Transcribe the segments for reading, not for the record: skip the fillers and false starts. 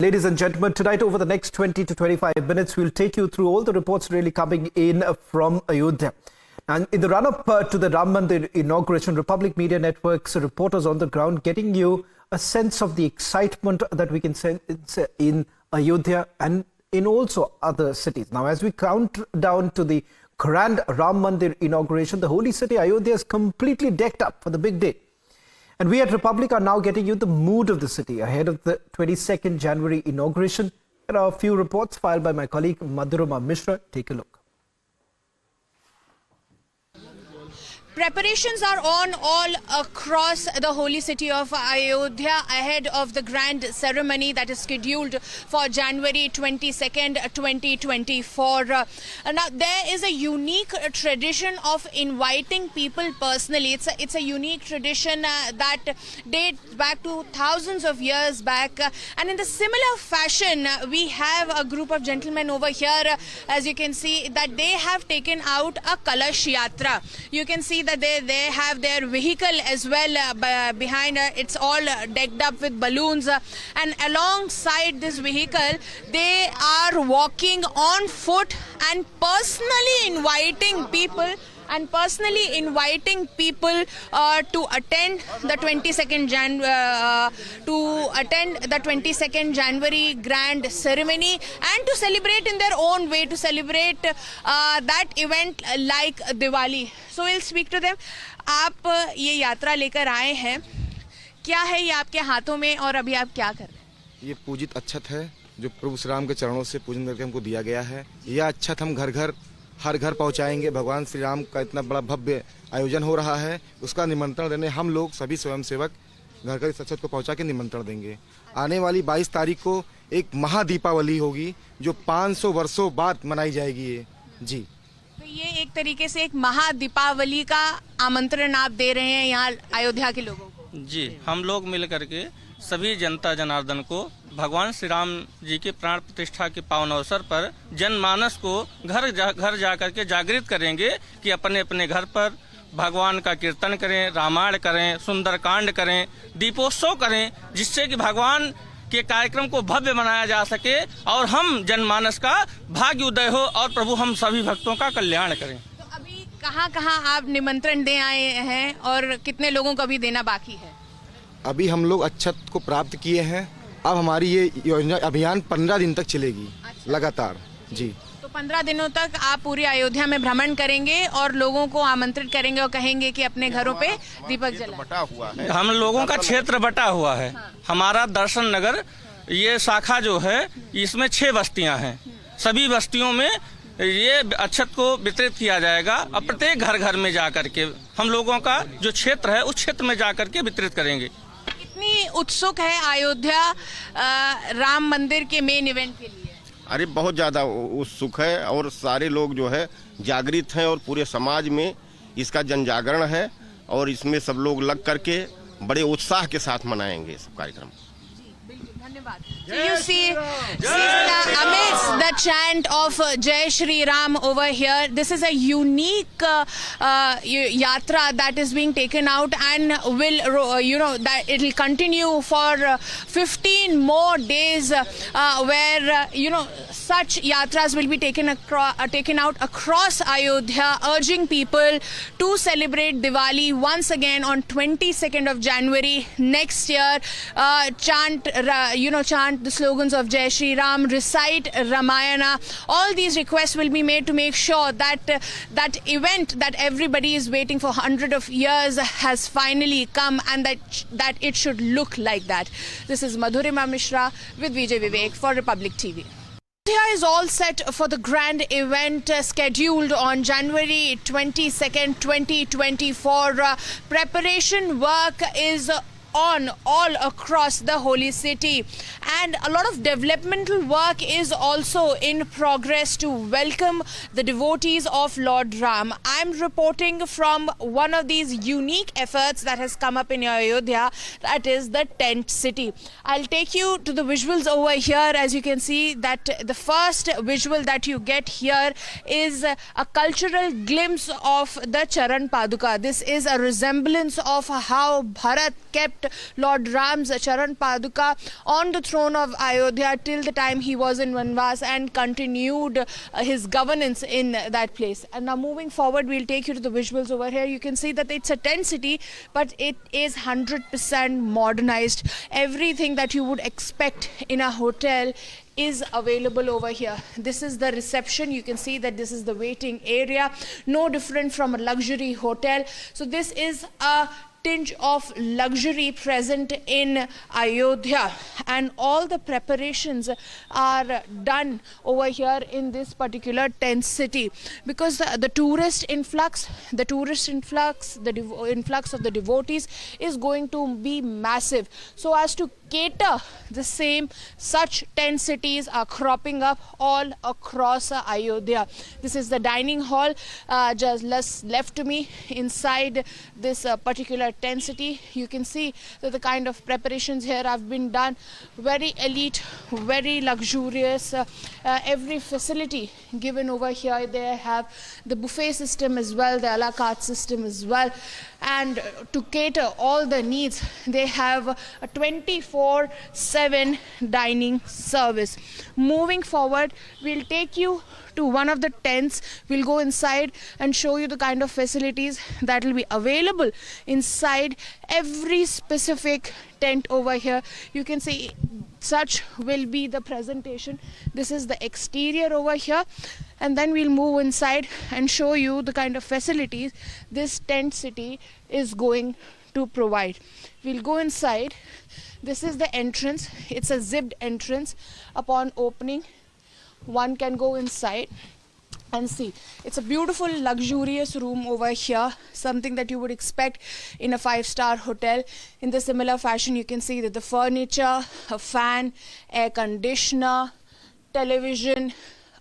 Ladies and gentlemen, tonight over the next 20 to 25 minutes, we'll take you through all the reports really coming in from Ayodhya. And in the run-up to the Ram Mandir inauguration, Republic Media Network's reporters on the ground getting you a sense of the excitement that we can sense in Ayodhya and in also other cities. Now, as we count down to the grand Ram Mandir inauguration, the holy city Ayodhya is completely decked up for the big day. And we at Republic are now getting you the mood of the city ahead of the 22nd January inauguration. There are a few reports filed by my colleague Madhurima Mishra. Take a look. Preparations are on all across the holy city of Ayodhya ahead of the grand ceremony that is scheduled for January 22nd, 2024. Now, there is a unique tradition of inviting people personally. It's a unique tradition that dates back to thousands of years back. And in the similar fashion, we have a group of gentlemen over here, as you can see, that they have taken out a Kalash Yatra. You can see that they have their vehicle as well behind. It's all decked up with balloons, and alongside this vehicle they are walking on foot and personally inviting people to attend the 22nd January grand ceremony and to celebrate in their own way, to celebrate that event like Diwali. So we'll speak to them. आप ये यात्रा लेकर आए हैं, क्या है ये आपके हाथों में और अभी आप क्या कर रहे हैं? ये पूजित अक्षत है जो प्रभु श्री राम के चरणों से पूजन करके हमको दिया गया है। यह अक्षत हम हर घर पहुंचाएंगे। भगवान श्री राम का इतना बड़ा भव्य आयोजन हो रहा है, उसका निमंत्रण देने हम लोग सभी स्वयंसेवक घर इस अक्षत को पहुंचा के निमंत्रण देंगे। आने वाली 22 तारीख को एक महादीपावली होगी जो 500 वर्षों बाद मनाई जाएगी। ये जी, तो ये एक तरीके से एक महादीपावली का आमंत्रण आप दे रहे हैं यहाँ अयोध्या के लोगों को। जी, हम लोग मिल करके सभी जनता जनार्दन को भगवान श्री राम जी के प्राण प्रतिष्ठा के पावन अवसर पर जनमानस को घर जा करके जागृत करेंगे कि अपने अपने घर पर भगवान का कीर्तन करें, रामायण करें, सुंदरकांड करें, दीपोत्सव करें, जिससे कि भगवान के कार्यक्रम को भव्य बनाया जा सके और हम जनमानस का भाग्य उदय हो और प्रभु हम सभी भक्तों का कल्याण करें। तो अभी कहाँ आप निमंत्रण दे आए हैं और कितने लोगों को अभी देना बाकी है? अभी हम लोग अक्षत को प्राप्त किए हैं। अब हमारी ये योजना अभियान 15 दिन तक चलेगी लगातार। जी, तो 15 दिनों तक आप पूरी अयोध्या में भ्रमण करेंगे और लोगों को आमंत्रित करेंगे और कहेंगे कि अपने घरों पे दीपक जलाएं। हम लोगों का क्षेत्र बटा हुआ है। हमारा दर्शन नगर ये शाखा जो है इसमें 6 बस्तियां हैं। सभी बस्तियों में ये अक्षत को वितरित किया जाएगा और प्रत्येक घर में जा करके हम लोगों का जो क्षेत्र है उस क्षेत्र में जा करके वितरित करेंगे। कितनी उत्सुक है अयोध्या राम मंदिर के मेन इवेंट के लिए? अरे बहुत ज़्यादा उत्सुक है और सारे लोग जो है जागृत हैं और पूरे समाज में इसका जन जागरण है और इसमें सब लोग लग करके बड़े उत्साह के साथ मनाएंगे सब कार्यक्रम। So you see amidst the chant of Jai Shri Ram over here, this is a unique yatra that is being taken out and will, that it will continue for 15 more days where, such yatras will be taken out across Ayodhya, urging people to celebrate Diwali once again on 22nd of January next year. Chant the slogans of Jai Shri Ram, recite Ramayana. All these requests will be made to make sure that that event that everybody is waiting for hundreds of years has finally come and that it should look like that. This is Madhurima Mishra with Vijay Vivek for Republic TV. Ayodhya is all set for the grand event scheduled on January 22nd, 2024. Preparation work is on all across the holy city and a lot of developmental work is also in progress to welcome the devotees of Lord Ram. I'm reporting from one of these unique efforts that has come up in Ayodhya, that is the tent city. I'll take you to the visuals over here. As you can see, that the first visual that you get here is a cultural glimpse of the Charan Paduka. This is a resemblance of how Bharat kept kept Lord Ram's Charan Paduka on the throne of Ayodhya till the time he was in Vanvas and continued his governance in that place. And now moving forward, we'll take you to the visuals over here. You can see that it's a tent city, but it is 100% modernized. Everything that you would expect in a hotel is available over here. This is the reception. You can see that this is the waiting area, no different from a luxury hotel. So this is a tinge of luxury present in Ayodhya, and all the preparations are done over here in this particular tent city, because the influx of the devotees is going to be massive. So as to cater the same, such tent cities are cropping up all across Ayodhya. This is the dining hall just left to me inside this particular tent city. You can see that the kind of preparations here have been done, very elite, very luxurious. Every facility given over here. They have the buffet system as well, the a la carte system as well. And to cater all the needs, they have a 24/7 dining service. Moving forward, we'll take you to one of the tents. We'll go inside and show you the kind of facilities that will be available inside every specific tent over here. You can see such will be the presentation. This is the exterior over here, and then we'll move inside and show you the kind of facilities this tent city is going to provide. We'll go inside. This is the entrance. It's a zipped entrance. Upon opening, one can go inside and see. It's a beautiful, luxurious room over here, something that you would expect in a 5-star hotel. In the similar fashion, you can see that the furniture, a fan, air conditioner, television,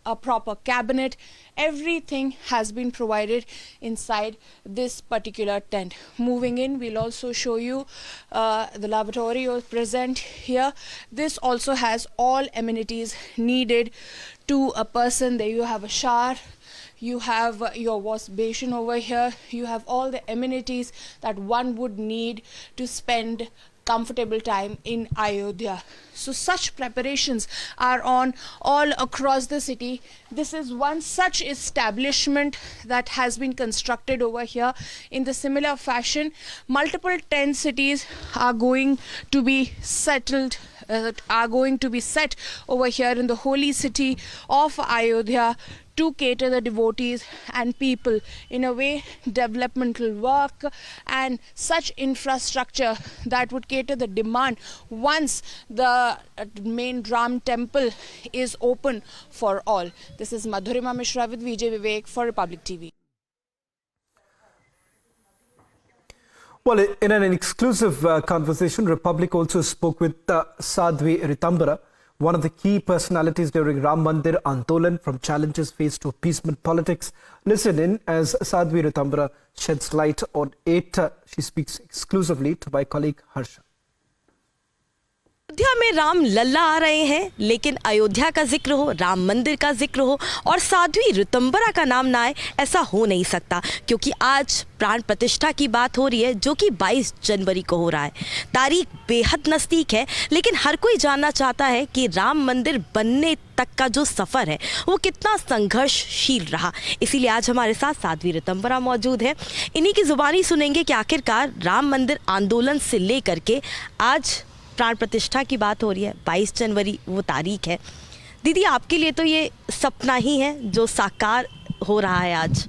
a proper cabinet, everything has been provided inside this particular tent. Moving in, we'll also show you the lavatory present here. This also has all amenities needed to a person. There you have a shower, you have your wash basin over here, you have all the amenities that one would need to spend comfortable time in Ayodhya. So such preparations are on all across the city. This is one such establishment that has been constructed over here. In the similar fashion, multiple tent cities are going to be set over here in the holy city of Ayodhya to cater the devotees and people. In a way, developmental work and such infrastructure that would cater the demand once the main Ram temple is open for all. This is Madhurima Mishra with Vijay Vivek for Republic TV. Well, in an exclusive conversation, Republic also spoke with Sadhvi Ritambara, one of the key personalities during Ram Mandir Andolan, from challenges faced to appeasement politics. Listen in as Sadhvi Ritambara sheds light on it. She speaks exclusively to my colleague Harsha. Ayodhya में राम लल्ला आ रहे हैं, लेकिन अयोध्या का जिक्र हो, राम मंदिर का जिक्र हो और साध्वी ऋतंबरा का नाम ना आए, ऐसा हो नहीं सकता, क्योंकि आज प्राण प्रतिष्ठा की बात हो रही है जो कि 22 जनवरी को हो रहा है। तारीख बेहद नज़दीक है, लेकिन हर कोई जानना चाहता है कि राम मंदिर बनने तक का जो सफ़र है वो कितना संघर्षशील रहा। इसीलिए आज हमारे साथ साध्वी ऋतंबरा मौजूद है। इन्हीं की ज़ुबानी सुनेंगे कि आखिरकार राम मंदिर आंदोलन से लेकर के आज प्राण प्रतिष्ठा की बात हो रही है, 22 जनवरी वो तारीख है। दीदी, आपके लिए तो ये सपना ही है जो साकार हो रहा है आज।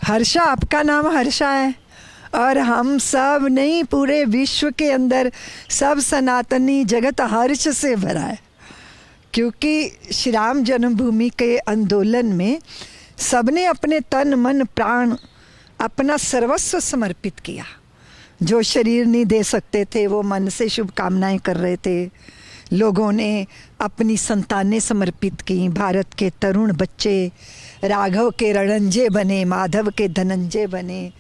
हर्षा, आपका नाम हर्षा है और हम सब नहीं, पूरे विश्व के अंदर सब सनातनी जगत हर्ष से भरा है, क्योंकि श्री राम जन्मभूमि के आंदोलन में सबने अपने तन मन प्राण अपना सर्वस्व समर्पित किया। जो शरीर नहीं दे सकते थे वो मन से शुभकामनाएं कर रहे थे। लोगों ने अपनी संतानें समर्पित की। भारत के तरुण बच्चे राघव के रणंजय बने, माधव के धनंजय बने,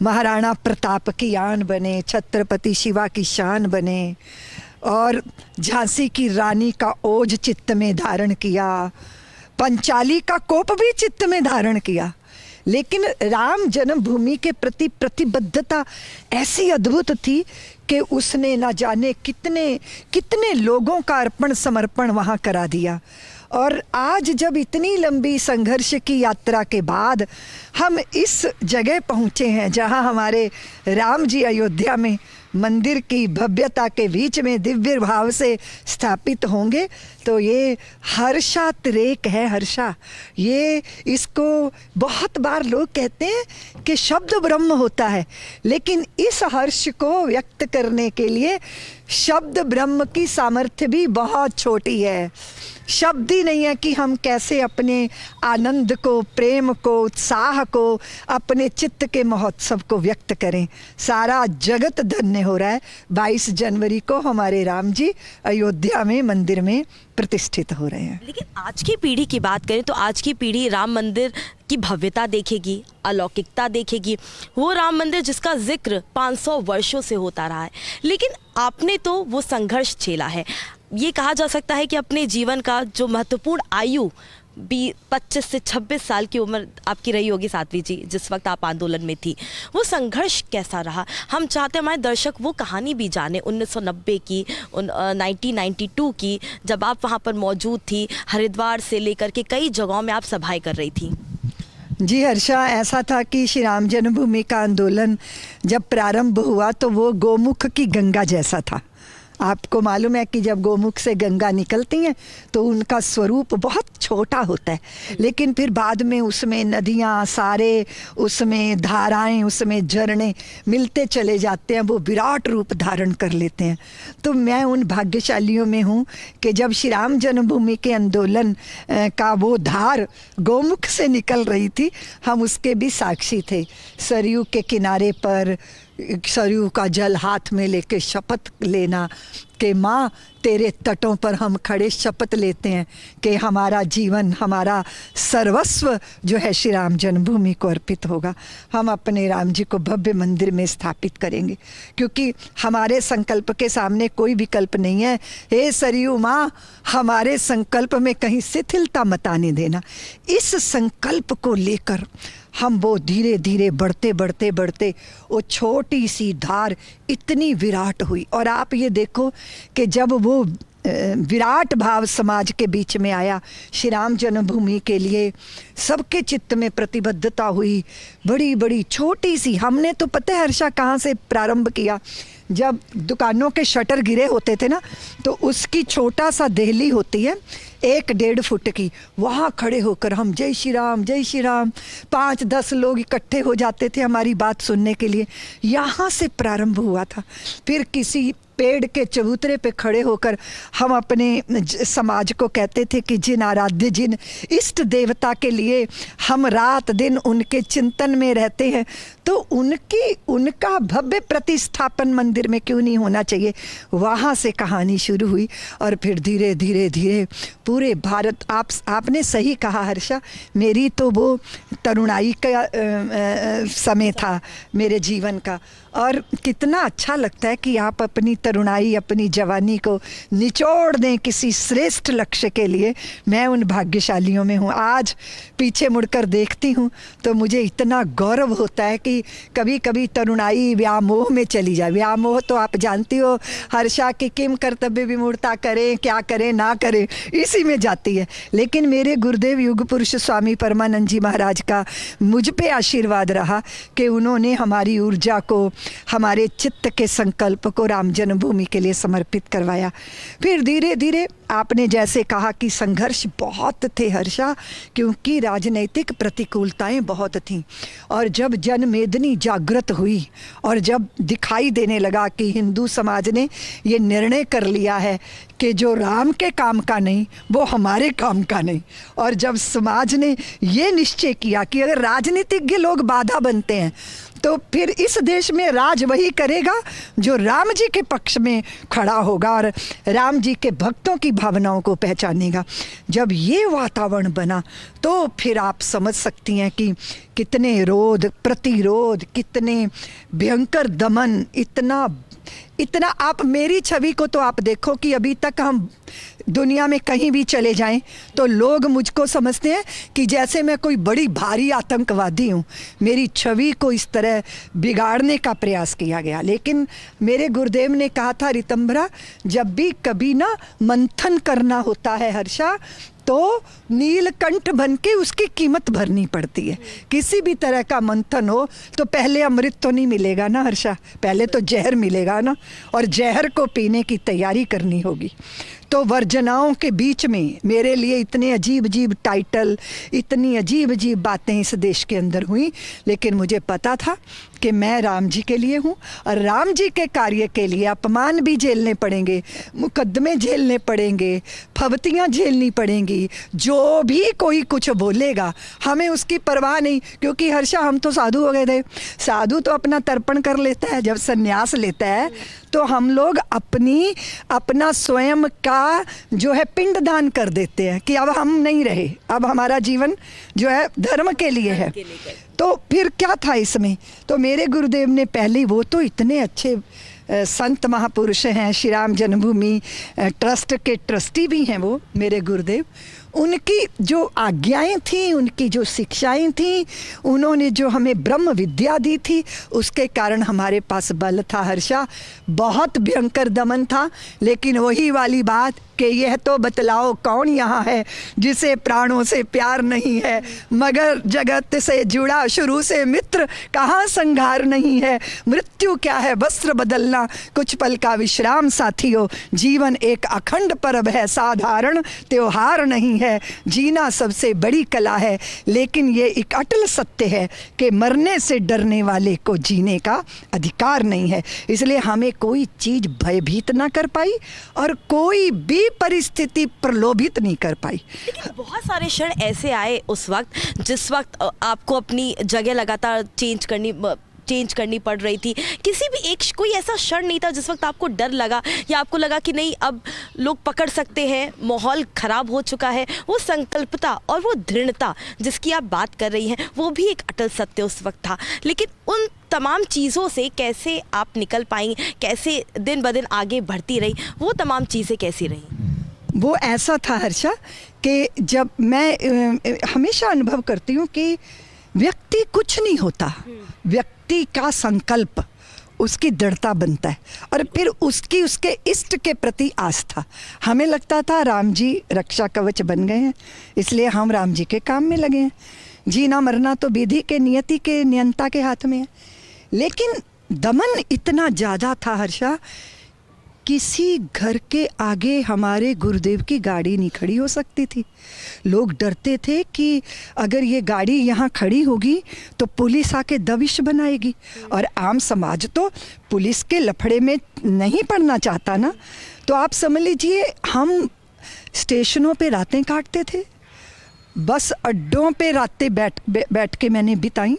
महाराणा प्रताप की आन बने, छत्रपति शिवा की शान बने और झांसी की रानी का ओज चित्त में धारण किया, पंचाली का कोप भी चित्त में धारण किया। लेकिन राम जन्मभूमि के प्रति प्रतिबद्धता ऐसी अद्भुत थी कि उसने न जाने कितने कितने लोगों का अर्पण समर्पण वहाँ करा दिया। और आज जब इतनी लंबी संघर्ष की यात्रा के बाद हम इस जगह पहुँचे हैं जहाँ हमारे राम जी अयोध्या में मंदिर की भव्यता के बीच में दिव्य भाव से स्थापित होंगे, तो ये हर्षातिरेक है। हर्षा, ये इसको बहुत बार लोग कहते हैं कि शब्द ब्रह्म होता है, लेकिन इस हर्ष को व्यक्त करने के लिए शब्द ब्रह्म की सामर्थ्य भी बहुत छोटी है। शब्द ही नहीं है कि हम कैसे अपने आनंद को, प्रेम को, उत्साह को, अपने चित्त के महोत्सव को व्यक्त करें। सारा जगत धन्य हो रहा है। 22 जनवरी को हमारे राम जी अयोध्या में मंदिर में प्रतिष्ठित हो रहे हैं। लेकिन आज की पीढ़ी की बात करें तो आज की पीढ़ी राम मंदिर की भव्यता देखेगी, अलौकिकता देखेगी। वो राम मंदिर जिसका जिक्र 500 वर्षों से होता रहा है, लेकिन आपने तो वो संघर्ष झेला है। ये कहा जा सकता है कि अपने जीवन का जो महत्वपूर्ण आयु 25 से 26 साल की उम्र आपकी रही होगी साध्वी जी, जिस वक्त आप आंदोलन में थी। वो संघर्ष कैसा रहा? हम चाहते हैं हमारे दर्शक वो कहानी भी जाने 1990 की, 1992 की, जब आप वहाँ पर मौजूद थी। हरिद्वार से लेकर के कई जगहों में आप सभाएं कर रही थी। जी हर्षा, ऐसा था कि श्री राम जन्मभूमि का आंदोलन जब प्रारंभ हुआ तो वो गोमुख की गंगा जैसा था। आपको मालूम है कि जब गोमुख से गंगा निकलती हैं तो उनका स्वरूप बहुत छोटा होता है, लेकिन फिर बाद में उसमें नदियाँ, सारे उसमें धाराएं, उसमें झरने मिलते चले जाते हैं, वो विराट रूप धारण कर लेते हैं। तो मैं उन भाग्यशालियों में हूँ कि जब श्री राम जन्मभूमि के आंदोलन का वो धार गोमुख से निकल रही थी, हम उसके भी साक्षी थे। सरयू के किनारे पर सरयू का जल हाथ में लेके शपथ लेना कि माँ तेरे तटों पर हम खड़े शपथ लेते हैं कि हमारा जीवन, हमारा सर्वस्व जो है श्री राम जन्मभूमि को अर्पित होगा। हम अपने राम जी को भव्य मंदिर में स्थापित करेंगे, क्योंकि हमारे संकल्प के सामने कोई विकल्प नहीं है। हे सरयू माँ, हमारे संकल्प में कहीं शिथिलता मत आने देना। इस संकल्प को लेकर हम वो धीरे धीरे बढ़ते बढ़ते बढ़ते वो छोटी सी धार इतनी विराट हुई। और आप ये देखो कि जब वो विराट भाव समाज के बीच में आया, श्री राम जन्मभूमि के लिए सबके चित्त में प्रतिबद्धता हुई। बड़ी बड़ी छोटी सी, हमने तो पता है हर्षा कहाँ से प्रारंभ किया, जब दुकानों के शटर गिरे होते थे ना, तो उसकी छोटा सा देहली होती है 1-1.5 फुट की, वहाँ खड़े होकर हम जय श्री राम, जय श्री राम, 5-10 लोग इकट्ठे हो जाते थे हमारी बात सुनने के लिए। यहाँ से प्रारंभ हुआ था। फिर किसी पेड़ के चबूतरे पे खड़े होकर हम अपने समाज को कहते थे कि जिन आराध्य, जिन इष्ट देवता के लिए हम रात दिन उनके चिंतन में रहते हैं, तो उनका भव्य प्रतिस्थापन मंदिर में क्यों नहीं होना चाहिए। वहाँ से कहानी शुरू हुई और फिर धीरे धीरे धीरे पूरे भारत, आपने सही कहा हर्षा, मेरी तो वो तरुणाई का समय था मेरे जीवन का, और कितना अच्छा लगता है कि आप अपनी तरुणाई, अपनी जवानी को निचोड़ दें किसी श्रेष्ठ लक्ष्य के लिए। मैं उन भाग्यशालियों में हूँ। आज पीछे मुड़कर देखती हूँ तो मुझे इतना गौरव होता है कि कभी कभी तरुणाई व्यामोह में चली जाए। व्यामोह तो आप जानती हो हर्षा की किम कर्तव्य विमूढ़ता करें, क्या करें ना करें, इसी में जाती है। लेकिन मेरे गुरुदेव युग पुरुष स्वामी परमानंद जी महाराज का मुझ पे आशीर्वाद रहा कि उन्होंने हमारी ऊर्जा को, हमारे चित्त के संकल्प को राम जन्मभूमि के लिए समर्पित करवाया। फिर धीरे धीरे आपने जैसे कहा कि संघर्ष बहुत थे हर्षा, क्योंकि राजनैतिक प्रतिकूलताएं बहुत थीं। और जब जनमेदिनी जागृत हुई और जब दिखाई देने लगा कि हिंदू समाज ने ये निर्णय कर लिया है कि जो राम के काम का नहीं वो हमारे काम का नहीं, और जब समाज ने ये निश्चय किया कि अगर राजनीतिज्ञ लोग बाधा बनते हैं तो फिर इस देश में राज वही करेगा जो राम जी के पक्ष में खड़ा होगा और राम जी के भक्तों की भावनाओं को पहचानेगा। जब ये वातावरण बना तो फिर आप समझ सकती हैं कि कितने रोध, प्रतिरोध, कितने भयंकर दमन, इतना इतना आप मेरी छवि को तो आप देखो कि अभी तक हम दुनिया में कहीं भी चले जाएं तो लोग मुझको समझते हैं कि जैसे मैं कोई बड़ी भारी आतंकवादी हूँ। मेरी छवि को इस तरह बिगाड़ने का प्रयास किया गया, लेकिन मेरे गुरुदेव ने कहा था, रितंबरा, जब भी कभी ना मंथन करना होता है हर्षा, तो नीलकंठ बन के उसकी कीमत भरनी पड़ती है। किसी भी तरह का मंथन हो तो पहले अमृत तो नहीं मिलेगा ना हर्षा, पहले तो जहर मिलेगा ना, और जहर को पीने की तैयारी करनी होगी। तो वर्जनाओं के बीच में मेरे लिए इतने अजीब अजीब टाइटल, इतनी अजीब अजीब बातें इस देश के अंदर हुई, लेकिन मुझे पता था कि मैं राम जी के लिए हूँ और राम जी के कार्य के लिए अपमान भी झेलने पड़ेंगे, मुकदमे झेलने पड़ेंगे, फबतियाँ झेलनी पड़ेंगी। जो भी कोई कुछ बोलेगा हमें उसकी परवाह नहीं, क्योंकि हर्षा हम तो साधु हो गए थे। साधु तो अपना तर्पण कर लेता है, जब संन्यास लेता है तो हम लोग अपना स्वयं का जो है पिंडदान कर देते हैं कि अब हम नहीं रहे, अब हमारा जीवन जो है धर्म के लिए है। तो फिर क्या था इसमें? तो मेरे गुरुदेव ने पहले, वो तो इतने अच्छे संत महापुरुष हैं, श्री राम जन्मभूमि ट्रस्ट के ट्रस्टी भी हैं वो मेरे गुरुदेव। उनकी जो आज्ञाएं थी, उनकी जो शिक्षाएं थी, उन्होंने जो हमें ब्रह्म विद्या दी थी, उसके कारण हमारे पास बल था हर्षा। बहुत भयंकर दमन था, लेकिन वही वाली बात कि यह तो बतलाओ कौन यहाँ है जिसे प्राणों से प्यार नहीं है, मगर जगत से जुड़ा शुरू से मित्र, कहाँ संघार नहीं है। मृत्यु क्या है, वस्त्र बदलना, कुछ पल का विश्राम साथियों। जीवन एक अखंड पर्व है, साधारण त्योहार नहीं है। जीना सबसे बड़ी कला है, लेकिन ये एक अटल सत्य है कि मरने से डरने वाले को जीने का अधिकार नहीं है। इसलिए हमें कोई चीज़ भयभीत ना कर पाई और कोई भी परिस्थिति प्रलोभित नहीं कर पाई। लेकिन बहुत सारे क्षण ऐसे आए उस वक्त, जिस वक्त आपको अपनी जगह लगातार चेंज करनी पड़ रही थी। किसी भी एक कोई ऐसा क्षण नहीं था जिस वक्त आपको डर लगा या आपको लगा कि नहीं अब लोग पकड़ सकते हैं, माहौल खराब हो चुका है। वो संकल्पता और वो दृढ़ता जिसकी आप बात कर रही हैं, वो भी एक अटल सत्य उस वक्त था। लेकिन उन तमाम चीज़ों से कैसे आप निकल पाई, कैसे दिन ब दिन आगे बढ़ती रही, वो तमाम चीज़ें कैसी रही? वो ऐसा था हर्षा कि जब मैं हमेशा अनुभव करती हूँ कि व्यक्ति कुछ नहीं होता, व्यक्ति का संकल्प उसकी दृढ़ता बनता है और फिर उसके इष्ट के प्रति आस्था। हमें लगता था राम जी रक्षा कवच बन गए हैं, इसलिए हम राम जी के काम में लगे हैं। जीना मरना तो विधि के, नियति के, नियंता के हाथ में है। लेकिन दमन इतना ज़्यादा था हर्षा, किसी घर के आगे हमारे गुरुदेव की गाड़ी नहीं खड़ी हो सकती थी। लोग डरते थे कि अगर ये गाड़ी यहाँ खड़ी होगी तो पुलिस आके दबिश बनाएगी, और आम समाज तो पुलिस के लफड़े में नहीं पड़ना चाहता ना। तो आप समझ लीजिए, हम स्टेशनों पे रातें काटते थे, बस अड्डों पे रातें बैठ के मैंने बिताई,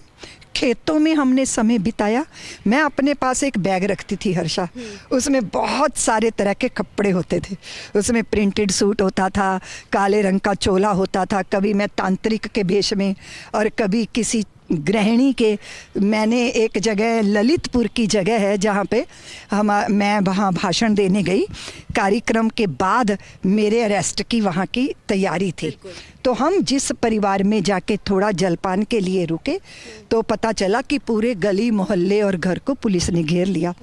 खेतों में हमने समय बिताया। मैं अपने पास एक बैग रखती थी हर्षा, उसमें बहुत सारे तरह के कपड़े होते थे। उसमें प्रिंटेड सूट होता था, काले रंग का चोला होता था, कभी मैं तांत्रिक के भेष में और कभी किसी गृहिणी के। मैंने एक जगह, ललितपुर की जगह है जहाँ पे मैं वहाँ भाषण देने गई। कार्यक्रम के बाद मेरे अरेस्ट की वहाँ की तैयारी थी, तो हम जिस परिवार में जाके थोड़ा जलपान के लिए रुके तो पता चला कि पूरे गली मोहल्ले और घर को पुलिस ने घेर लिया।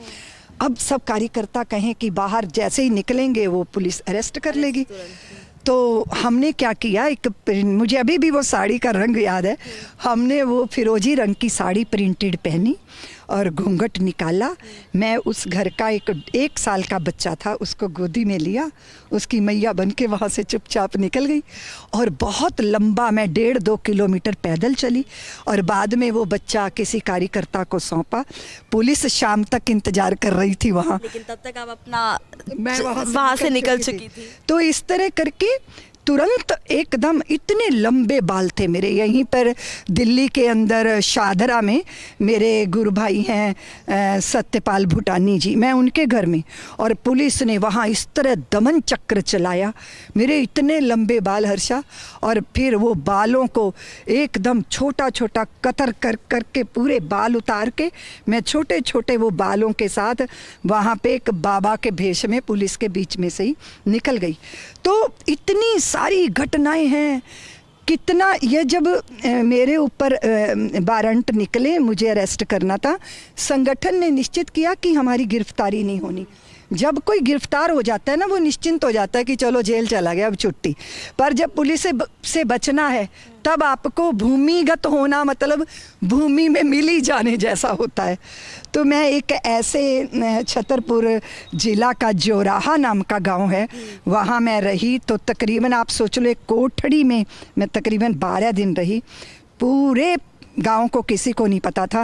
अब सब कार्यकर्ता कहें कि बाहर जैसे ही निकलेंगे वो पुलिस अरेस्ट कर लेगी। तो हमने क्या किया, मुझे अभी भी वो साड़ी का रंग याद है, हमने वो फिरोजी रंग की साड़ी प्रिंटेड पहनी और घूंघट निकाला। मैं उस घर का एक साल का बच्चा था, उसको गोदी में लिया, उसकी मैया बन के वहाँ से चुपचाप निकल गई और बहुत लंबा, मैं 1.5-2 किलोमीटर पैदल चली और बाद में वो बच्चा किसी कार्यकर्ता को सौंपा। पुलिस शाम तक इंतजार कर रही थी वहाँ, लेकिन तब तक आप अपना मैं वहाँ से निकल चुकी थी। तो इस तरह करके तुरंत एकदम इतने लंबे बाल थे मेरे। यहीं पर दिल्ली के अंदर शाहदरा में मेरे गुरु भाई हैं सत्यपाल भूटानी जी, मैं उनके घर में, और पुलिस ने वहाँ इस तरह दमन चक्र चलाया। मेरे इतने लंबे बाल हर्षा, और फिर वो बालों को एकदम छोटा छोटा कतर कर करके पूरे बाल उतार के मैं छोटे छोटे वो बालों के साथ वहाँ पे एक बाबा के भेष में पुलिस के बीच में से ही निकल गई। तो इतनी सारी घटनाएं हैं। कितना ये जब मेरे ऊपर वारंट निकले, मुझे अरेस्ट करना था, संगठन ने निश्चित किया कि हमारी गिरफ्तारी नहीं होनी। जब कोई गिरफ्तार हो जाता है ना, वो निश्चिंत हो जाता है कि चलो जेल चला गया, अब छुट्टी। पर जब पुलिस से बचना है तब आपको भूमिगत होना, मतलब भूमि में मिल ही जाने जैसा होता है। तो मैं एक ऐसे छतरपुर जिला का जोराहा नाम का गांव है, वहाँ मैं रही। तो तकरीबन आप सोच लो एक कोठड़ी में मैं तकरीबन 12 दिन रही। पूरे गांव को किसी को नहीं पता था